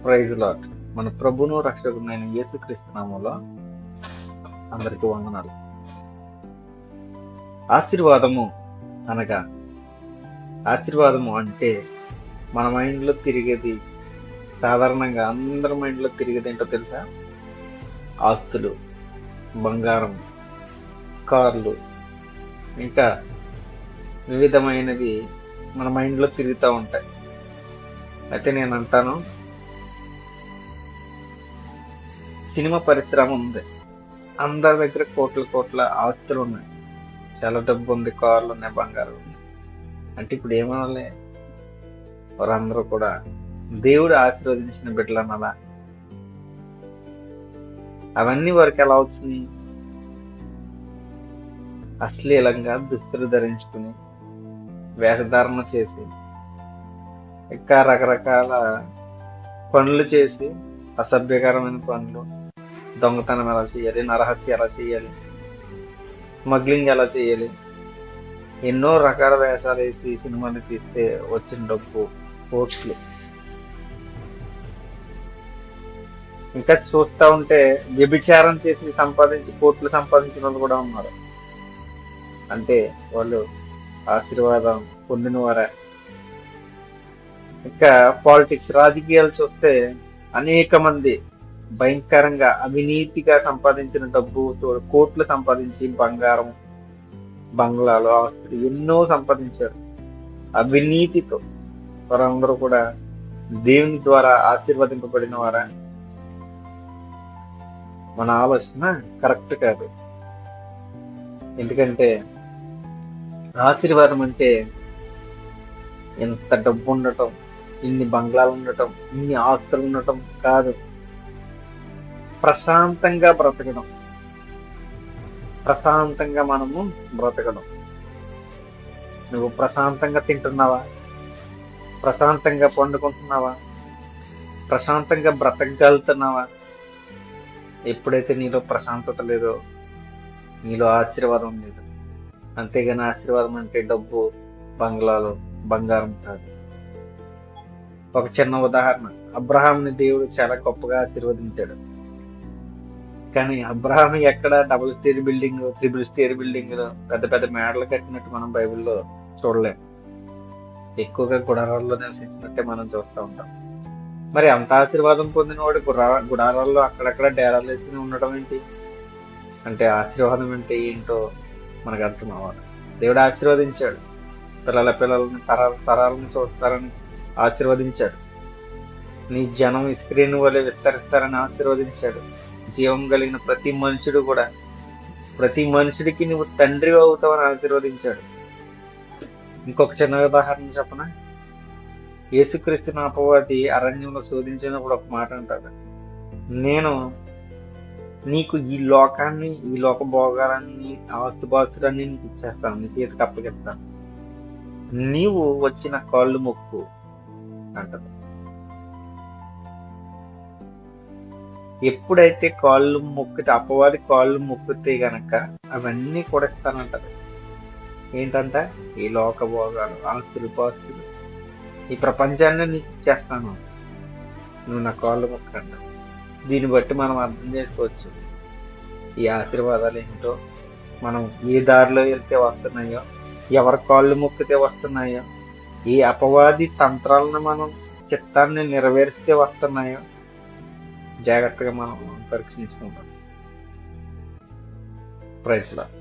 Praise lord. మన ప్రభును రక్షకుడైన యేసుక్రీస్తు నామములో అందరికీ వందనాలు. ఆశీర్వాదము అనగా, ఆశీర్వాదము అంటే మన మైండ్లో తిరిగేది, సాధారణంగా అందరి మైండ్లో తిరిగేది ఏంటో తెలుసా? ఆస్తులు, బంగారం, కార్లు, ఇంకా వివిధమైనవి మన మైండ్లో తిరుగుతూ ఉంటాయి. అయితే నేను అంటాను, సినిమా పరిశ్రమ ఉంది, అందరి దగ్గర కోట్ల కోట్ల ఆస్తులు ఉన్నాయి, చాలా డబ్బు ఉంది, కార్లు ఉన్నాయి, బంగారం ఉంది. అంటే ఇప్పుడు ఏమనాలి? వారందరూ కూడా దేవుడు ఆశీర్వదించిన బిడ్డలు అనాలా? అవన్నీ వారికి ఎలా వచ్చినాయి? అశ్లీలంగా దుస్తులు ధరించుకుని, వేషధారణ చేసి, ఇంకా రకరకాల పనులు చేసి, అసభ్యకరమైన పనులు, దొంగతనం ఎలా చేయాలి, నరహత్య ఎలా చేయాలి, స్మగ్లింగ్ ఎలా చేయాలి, ఎన్నో రకాల వేషాలు వేసి సినిమాలు తీస్తే వచ్చిన డబ్బు కోట్లు. ఇంకా చూస్తూ ఉంటే వ్యభిచారం చేసి సంపాదించి కోట్లు సంపాదించిన వాళ్ళు కూడా ఉన్నారు. అంటే వాళ్ళు ఆశీర్వాదం పొందిన వారే. ఇంకా పాలిటిక్స్, రాజకీయాలు చూస్తే అనేక మంది భయంకరంగా అవినీతిగా సంపాదించిన డబ్బుతో కోట్లు సంపాదించి బంగారం, బంగ్లాలు, ఆస్తులు ఎన్నో సంపాదించారు అవినీతితో. వారందరూ కూడా దేవుని ద్వారా ఆశీర్వదింపబడిన వారా? మన ఆలోచన కరెక్ట్ కాదు. ఎందుకంటే ఆశీర్వాదం అంటే ఎంత డబ్బు ఉండటం, ఇన్ని బంగ్లాలు ఉండటం, ఇన్ని ఆస్తులు ఉండటం కాదు. ప్రశాంతంగా బ్రతకడం, ప్రశాంతంగా మనము బ్రతకడం. నువ్వు ప్రశాంతంగా తింటున్నావా? ప్రశాంతంగా పండుకుంటున్నావా? ప్రశాంతంగా బ్రతకగలుగుతున్నావా? ఎప్పుడైతే నీలో ప్రశాంతత లేదో, నీలో ఆశీర్వాదం లేదు. అంతేగాని ఆశీర్వాదం అంటే డబ్బు, బంగ్లాలు, బంగారం కాదు. ఒక చిన్న ఉదాహరణ, అబ్రహాంని దేవుడు చాలా గొప్పగా ఆశీర్వదించాడు. కానీ అబ్రహాం ఎక్కడ double stair building, triple stair building, పెద్ద పెద్ద మేడలు కట్టినట్టు మనం బైబిల్లో చూడలేం. ఎక్కువగా గుడారాల్లో నివసించినట్టే మనం చూస్తూ ఉంటాం. మరి అంత ఆశీర్వాదం పొందినవాడు గుడారాల్లో అక్కడక్కడ డేరాలు వేసుకుని ఉండడం ఏంటి? అంటే ఆశీర్వాదం అంటే ఏంటో మనకు అర్థం అవ్వాలి. దేవుడు ఆశీర్వదించాడు, పిల్లల్ని తరాలను చూస్తారని ఆశీర్వదించాడు. నీ జనం ఇస్క్రీన్ వలె విస్తరిస్తారని ఆశీర్వదించాడు. జీవం కలిగిన ప్రతి మనుషుడు కూడా, ప్రతి మనుషుడికి నువ్వు తండ్రి అవుతావని ఆశీర్వదించాడు. ఇంకొక చిన్న ఉదాహరణ చెప్పనా? యేసుక్రీస్తు అపవాది అరణ్యంలో శోధించినప్పుడు ఒక మాట అంటాడు, నేను నీకు ఈ లోకాన్ని, ఈ లోక భోగాలన్నీ, ఆస్తుపాస్తులన్నీ నీకు ఇచ్చేస్తాను, నీ చేతికి అప్పగిస్తాను, నీవు వచ్చిన కాళ్ళు మొక్కు అంటాడు. ఎప్పుడైతే కాళ్ళు మొక్కితే, అపవాది కాళ్ళు మొక్కితే గనక అవన్నీ కూడా ఇస్తానంటది. ఏంటంట? ఈ లోక భోగాలు, ఆస్తులు, పాస్తులు, ఈ ప్రపంచాన్ని నీకు ఇచ్చేస్తాను, నువ్వు నా కాళ్ళు మొక్కంట. దీన్ని బట్టి మనం అర్థం చేసుకోవచ్చు ఈ ఆశీర్వాదాలు ఏంటో, మనం ఏ దారిలో వెళ్తే వస్తున్నాయో, ఎవరి కాళ్ళు మొక్కితే వస్తున్నాయో, ఈ అపవాది తంత్రాలను మనం చిత్తాన్ని నెరవేరిస్తే వస్తున్నాయో జాగ్రత్తగా మనం పరీక్షించుకుంటాం. Praise lord.